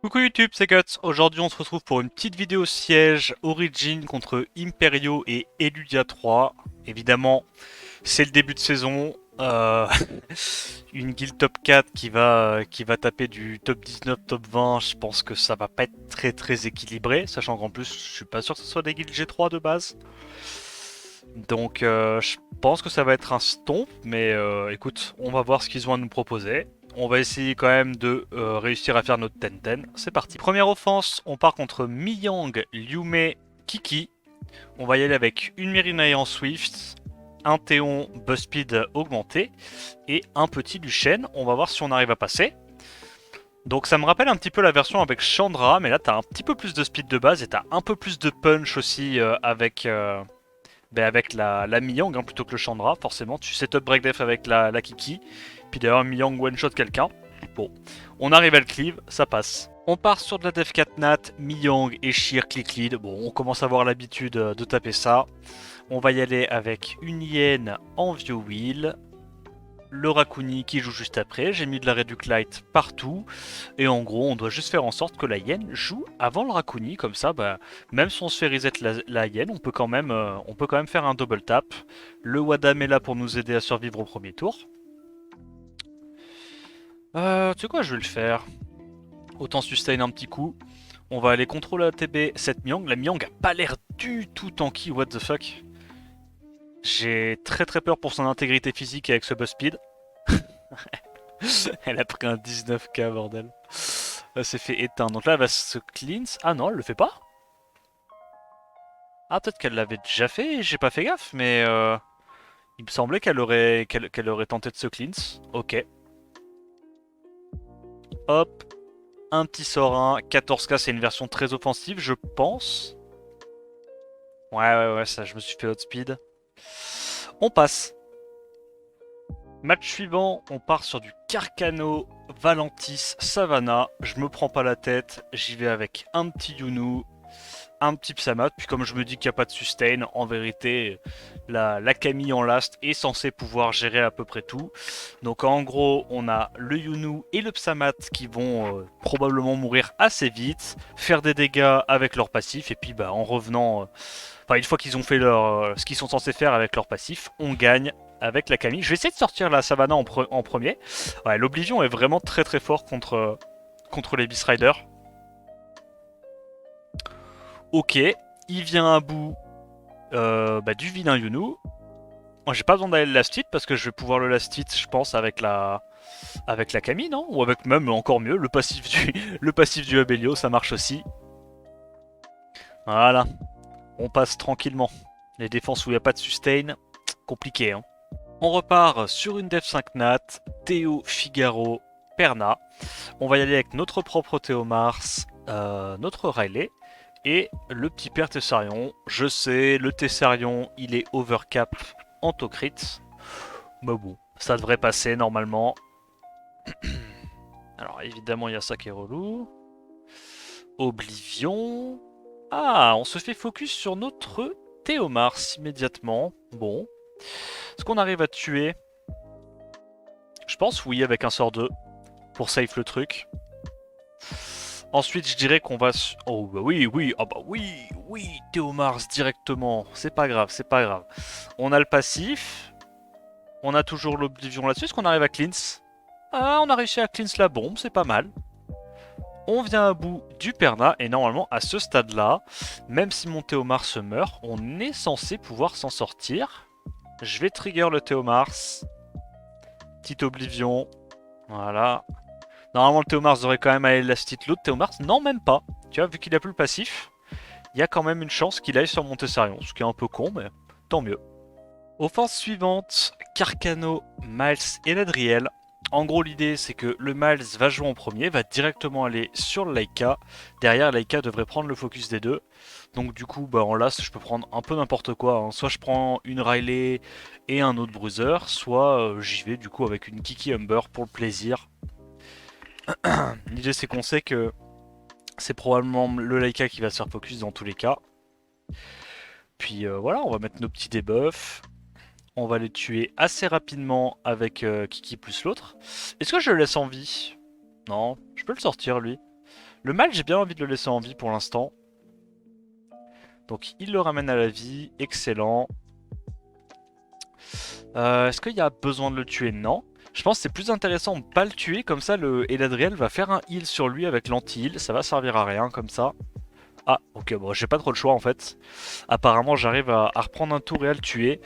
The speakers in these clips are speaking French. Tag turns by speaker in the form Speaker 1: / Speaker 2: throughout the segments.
Speaker 1: Coucou YouTube, c'est Guts. Aujourd'hui, on se retrouve pour une petite vidéo siège Origin contre Imperio et Eludia 3. Évidemment, c'est le début de saison. Une guild top 4 qui va taper du top 19, top 20. Je pense que ça va pas être très équilibré, sachant qu'en plus, je suis pas sûr que ce soit des guildes G3 de base. Donc, je pense que ça va être un stomp, mais écoute, on va voir ce qu'ils ont à nous proposer. On va essayer quand même de réussir à faire notre 10-10. C'est parti. Première offense, on part contre Miyang, Liume, Kiki. On va y aller avec une Mirenae en Swift, un Théon Buzzspeed augmenté et un petit Luchen. On va voir si on arrive à passer. Donc ça me rappelle un petit peu la version avec Chandra, mais là t'as un petit peu plus de speed de base et t'as un peu plus de punch aussi avec la Miyang plutôt que le Chandra. Forcément, tu setup break def avec la Kiki. Puis d'ailleurs, Miyang one-shot quelqu'un. Bon, on arrive à le cleave, ça passe. On part sur de la Def 4 Nat, Miyang et Sheer click lead. Bon, on commence à avoir l'habitude de taper ça. On va y aller avec une Yen en View Wheel. Le Rakuni qui joue juste après. J'ai mis de la Reduc Light partout. Et en gros, on doit juste faire en sorte que la Yen joue avant le Rakuni. Comme ça, même si on se fait reset la Yen, on peut quand même faire un double tap. Le Wadam est là pour nous aider à survivre au premier tour. Tu sais quoi, je vais le faire. Autant sustain un petit coup. On va aller contrôler la TB cette Miyang. La Miyang a pas l'air du tout tanky, what the fuck. J'ai très peur pour son intégrité physique avec ce buzz speed. Elle a pris un 19k, bordel. Elle s'est fait éteindre. Donc là, elle va se cleanse. Ah non, elle le fait pas. Ah, peut-être qu'elle l'avait déjà fait et j'ai pas fait gaffe, mais il me semblait qu'elle aurait tenté de se cleanse. Ok. Hop, un petit Sorin. 14k, c'est une version très offensive, je pense. Ouais, ça, je me suis fait outspeed. On passe. Match suivant, on part sur du Carcano, Valentis, Savannah. Je me prends pas la tête, j'y vais avec un petit Yunu, un petit Psamat. Puis comme je me dis qu'il n'y a pas de sustain, en vérité, la Camille en last est censée pouvoir gérer à peu près tout. Donc en gros, on a le Yunu et le Psamat qui vont probablement mourir assez vite, faire des dégâts avec leur passif, et puis en revenant... Enfin, une fois qu'ils ont fait ce qu'ils sont censés faire avec leur passif, on gagne avec la Camille. Je vais essayer de sortir la Savannah en premier. Ouais, l'Oblivion est vraiment très fort contre les Beast Riders. Ok, il vient à bout du vilain Yunu. Moi, j'ai pas besoin d'aller le last hit parce que je vais pouvoir le last hit, je pense, avec la Camille, non? Ou avec même encore mieux, le passif du Abelio, ça marche aussi. Voilà, on passe tranquillement. Les défenses où il n'y a pas de sustain, compliqué, hein. On repart sur une Def 5 Nat, Théo, Figaro, Perna. On va y aller avec notre propre Théo Mars, notre Riley et le petit père Tessarion. Je sais, le Tessarion, il est overcap en Tocrit. Mais bon, ça devrait passer normalement. Alors évidemment, il y a ça qui est relou. Oblivion. Ah, on se fait focus sur notre Théo Mars immédiatement. Bon. Est-ce qu'on arrive à tuer? Je pense oui, avec un sort 2 pour safe le truc. Ensuite, je dirais qu'on va... Oh bah oui, ah bah oui, Théomars directement. C'est pas grave, c'est pas grave. On a le passif. On a toujours l'Oblivion là-dessus. Est-ce qu'on arrive à cleanse? Ah, on a réussi à cleanse la bombe, c'est pas mal. On vient à bout du Perna, et normalement, à ce stade-là, même si mon Théomars se meurt, on est censé pouvoir s'en sortir. Je vais trigger le Théomars. Petite Oblivion. Voilà. Normalement, le Théomars devrait quand même aller last hit l'autre Théomars. Non, même pas. Tu vois, vu qu'il a plus le passif, il y a quand même une chance qu'il aille sur mon Tessarion. Ce qui est un peu con, mais tant mieux. Offense suivante, Carcano, Miles et Ladriel. En gros, l'idée, c'est que le Miles va jouer en premier, va directement aller sur le Laika. Derrière, Laika devrait prendre le focus des deux. Donc du coup, en last, je peux prendre un peu n'importe quoi, hein. Soit je prends une Riley et un autre Bruiser, soit j'y vais du coup avec une Kiki Humber pour le plaisir. L'idée, c'est qu'on sait que c'est probablement le Laika qui va se faire focus dans tous les cas. Puis voilà, on va mettre nos petits debuffs. On va les tuer assez rapidement avec Kiki plus l'autre. Est-ce que je le laisse en vie? Non, je peux le sortir lui. Le mâle, j'ai bien envie de le laisser en vie pour l'instant. Donc il le ramène à la vie, excellent. Est-ce qu'il y a besoin de le tuer? Non. Je pense que c'est plus intéressant de pas le tuer, comme ça le Eladriel va faire un heal sur lui avec l'anti-heal, ça va servir à rien comme ça. Ah, ok, bon, j'ai pas trop le choix en fait. Apparemment, j'arrive à reprendre un tour et à le tuer.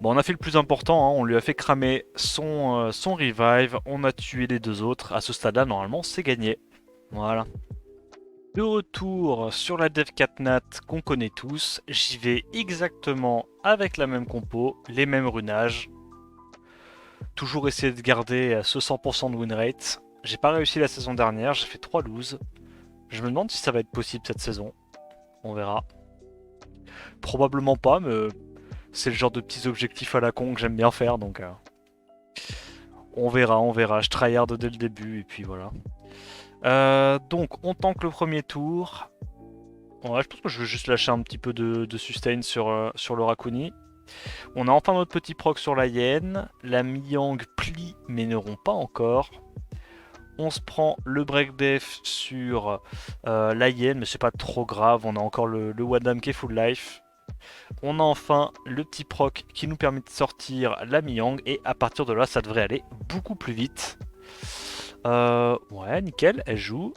Speaker 1: Bon, on a fait le plus important, hein, on lui a fait cramer son revive, on a tué les deux autres. À ce stade-là, normalement, c'est gagné. Voilà. De retour sur la Dev 4 Nat qu'on connaît tous, j'y vais exactement avec la même compo, les mêmes runages. Toujours essayer de garder ce 100% de win rate. J'ai pas réussi la saison dernière, j'ai fait 3 loses. Je me demande si ça va être possible cette saison. On verra. Probablement pas, mais c'est le genre de petits objectifs à la con que j'aime bien faire, donc on verra, on verra. Je tryhard dès le début, et puis voilà. Donc, on tank le premier tour. Ouais, je pense que je vais juste lâcher un petit peu de sustain sur le Rakuni. On a enfin notre petit proc sur la hyène. La Miang plie, mais ne rompt pas encore. On se prend le break def sur la hyène, mais c'est pas trop grave. On a encore le Wadam qui est full life. On a enfin le petit proc qui nous permet de sortir la Miang. Et à partir de là, ça devrait aller beaucoup plus vite. Ouais, nickel, elle joue.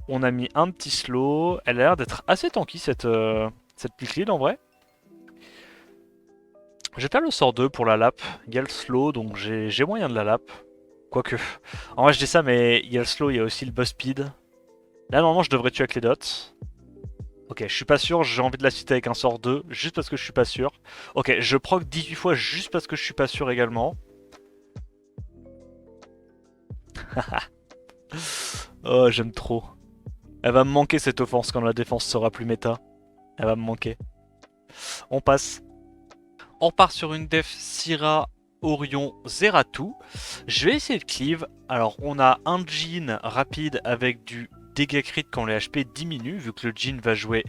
Speaker 1: On a mis un petit slow. Elle a l'air d'être assez tanky cette petite lead en vrai. Je vais faire le sort 2 pour la lap. Il y a le slow, donc j'ai moyen de la lap. Quoique. En vrai, je dis ça, mais il y a le slow, il y a aussi le buzz speed. Là, normalement, je devrais tuer avec les dots. Ok, je suis pas sûr, j'ai envie de la citer avec un sort 2, juste parce que je suis pas sûr. Ok, je proc 18 fois juste parce que je suis pas sûr également. Oh, j'aime trop. Elle va me manquer cette offense quand la défense sera plus méta. Elle va me manquer. On passe. On part sur une def Syrah, Orion, Zeratou. Je vais essayer de cleave. Alors, on a un Jhin rapide avec du dégâts crit quand les HP diminuent, vu que le Jhin va jouer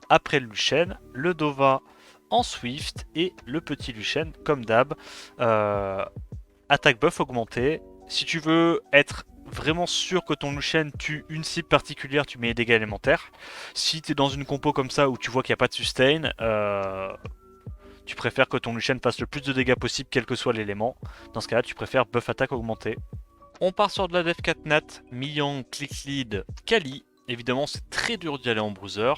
Speaker 1: après le Lucian. Le Dova en Swift et le petit Lucian, comme d'hab. Attaque buff augmentée. Si tu veux être vraiment sûr que ton Lucian tue une cible particulière, tu mets les dégâts élémentaires. Si tu es dans une compo comme ça où tu vois qu'il n'y a pas de sustain, tu préfères que ton Lucian fasse le plus de dégâts possible quel que soit l'élément. Dans ce cas-là, tu préfères buff attaque augmentée. On part sur de la Dev 4 Nat, Miang, Click Lead, Kali. Évidemment, c'est très dur d'y aller en bruiser.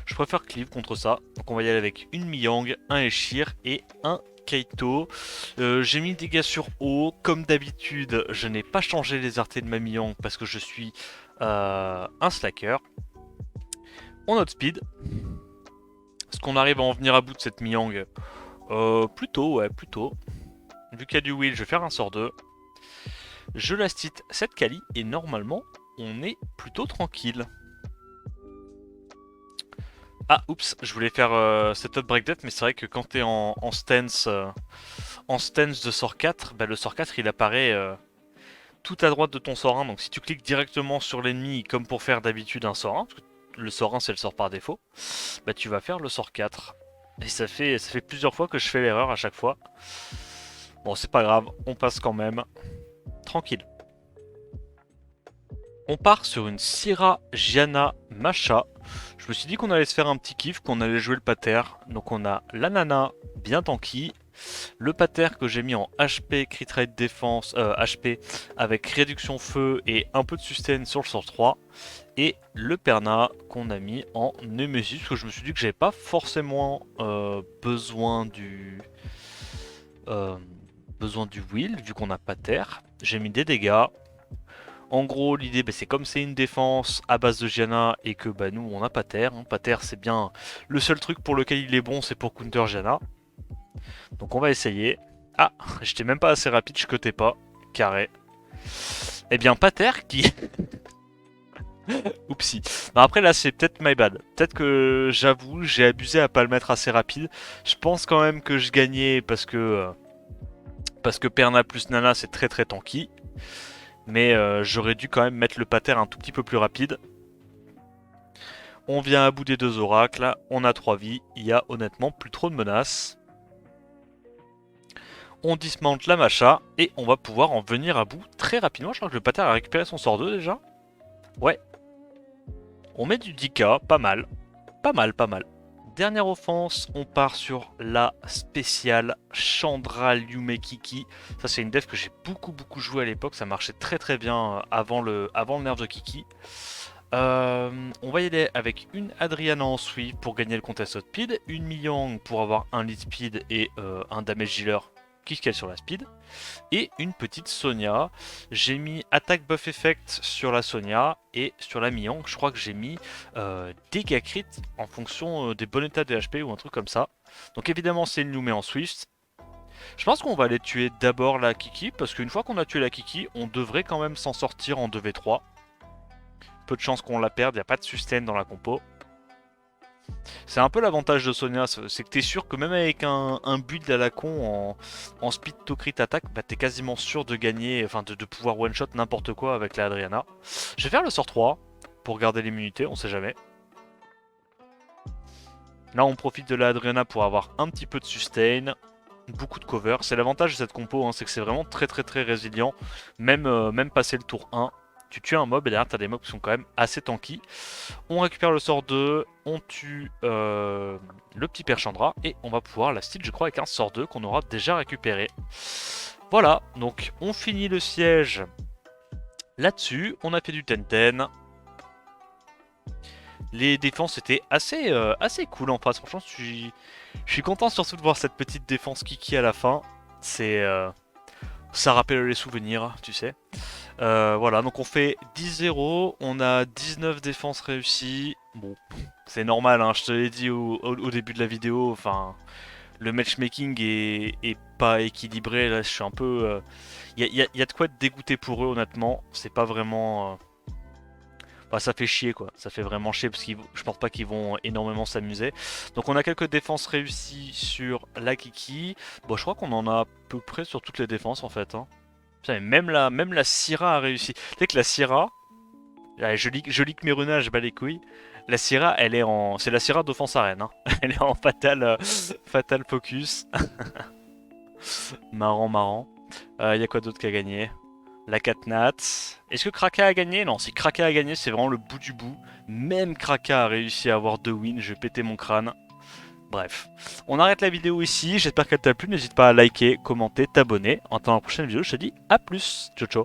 Speaker 1: Je préfère Cleave contre ça. Donc on va y aller avec une Miang, un Eshir et un Kaito. J'ai mis des dégâts sur haut. Comme d'habitude, je n'ai pas changé les artés de ma Miang parce que je suis un slacker. On note speed. Est-ce qu'on arrive à en venir à bout de cette Miang? Plutôt, ouais, plutôt. Vu qu'il y a du wheel, je vais faire un sort 2. Je last hit cette Kali et normalement, on est plutôt tranquille. Ah, oups, je voulais faire setup break death, mais c'est vrai que quand t'es en stance de sort 4, bah, le sort 4 il apparaît tout à droite de ton sort 1. Donc si tu cliques directement sur l'ennemi, comme pour faire d'habitude un sort 1, parce que le sort 1 c'est le sort par défaut, bah tu vas faire le sort 4. Et ça fait plusieurs fois que je fais l'erreur à chaque fois. Bon, c'est pas grave, on passe quand même. Tranquille. On part sur une Syrah, Gianna, Masha. Je me suis dit qu'on allait se faire un petit kiff, qu'on allait jouer le pater. Donc on a la nana bien tanky. Le pater que j'ai mis en HP, crit rate défense, HP avec réduction feu et un peu de sustain sur le sort 3. Et le perna qu'on a mis en Nemesis, parce que je me suis dit que j'avais pas forcément besoin du wheel, vu qu'on n'a pas terre. J'ai mis des dégâts. En gros, l'idée, c'est comme c'est une défense à base de Gianna et que nous, on n'a pas terre. Hein. Pas terre, c'est bien le seul truc pour lequel il est bon, c'est pour counter Gianna. Donc on va essayer. Ah, j'étais même pas assez rapide, je cotais pas. Carré. Eh bien, pas terre qui... Oupsie. Non, après là, c'est peut-être my bad. Peut-être que j'avoue, j'ai abusé à pas le mettre assez rapide. Je pense quand même que je gagnais parce que Perna plus Nana, c'est très très tanky. Mais j'aurais dû quand même mettre le pater un tout petit peu plus rapide. On vient à bout des deux oracles, on a 3 vies, il y a honnêtement plus trop de menaces. On dismante la macha et on va pouvoir en venir à bout très rapidement. Je crois que le pater a récupéré son sort 2 déjà. Ouais. On met du 10k, pas mal. Pas mal, pas mal. Dernière offense, on part sur la spéciale Chandra Yume Kiki. Ça c'est une dev que j'ai beaucoup joué à l'époque, ça marchait très bien avant le nerf de Kiki. On va y aller avec une Adriana en sweep pour gagner le contest speed, une Miyang pour avoir un lead speed et un damage healer qui scale sur la speed, et une petite Sonia. J'ai mis attaque buff effect sur la Sonia, et sur la Miyang, je crois que j'ai mis dégâts crit en fonction des bons états de HP ou un truc comme ça. Donc évidemment c'est une Yume en Swift. Je pense qu'on va aller tuer d'abord la Kiki, parce qu'une fois qu'on a tué la Kiki, on devrait quand même s'en sortir en 2v3. Peu de chances qu'on la perde, il n'y a pas de sustain dans la compo. C'est un peu l'avantage de Sonia, c'est que t'es sûr que même avec un build à la con en speed to crit attack, bah t'es quasiment sûr de gagner, enfin de pouvoir one shot n'importe quoi avec la Adriana. Je vais faire le sort 3 pour garder l'immunité, on sait jamais. Là on profite de la Adriana pour avoir un petit peu de sustain, beaucoup de cover. C'est l'avantage de cette compo, hein, c'est que c'est vraiment très résilient, même passer le tour 1. Tu tues un mob et derrière t'as des mobs qui sont quand même assez tanky. On récupère le sort 2, on tue le petit père Chandra et on va pouvoir la steal je crois avec un sort 2 qu'on aura déjà récupéré. Voilà, donc on finit le siège là-dessus, on a fait du 10-10. Les défenses étaient assez cool en face, franchement je suis content surtout de voir cette petite défense Kiki à la fin. Ça rappelle les souvenirs, tu sais. Voilà, donc on fait 10-0, on a 19 défenses réussies. Bon, c'est normal, hein, je te l'ai dit au début de la vidéo, enfin, le matchmaking est pas équilibré, là je suis un peu... y a de quoi être dégoûté pour eux honnêtement, c'est pas vraiment... Bah, ça fait chier quoi, ça fait vraiment chier parce que je pense pas qu'ils vont énormément s'amuser. Donc on a quelques défenses réussies sur la Kiki. Bon, je crois qu'on en a à peu près sur toutes les défenses en fait, hein. Putain, mais même la Syrah a réussi. Tu sais que la Syrah, je leak mes runages, je bats les couilles. La Syrah, elle est en... C'est la Syrah d'offense arène, hein. Elle est en fatal focus. Marrant. Y a quoi d'autre qui a gagné? La Katnat. Est-ce que Kraka a gagné? Non, si Kraka a gagné, c'est vraiment le bout du bout. Même Kraka a réussi à avoir 2 wins, je vais péter mon crâne. Bref, on arrête la vidéo ici, j'espère qu'elle t'a plu, n'hésite pas à liker, commenter, t'abonner. En attendant la prochaine vidéo, je te dis à plus, ciao ciao.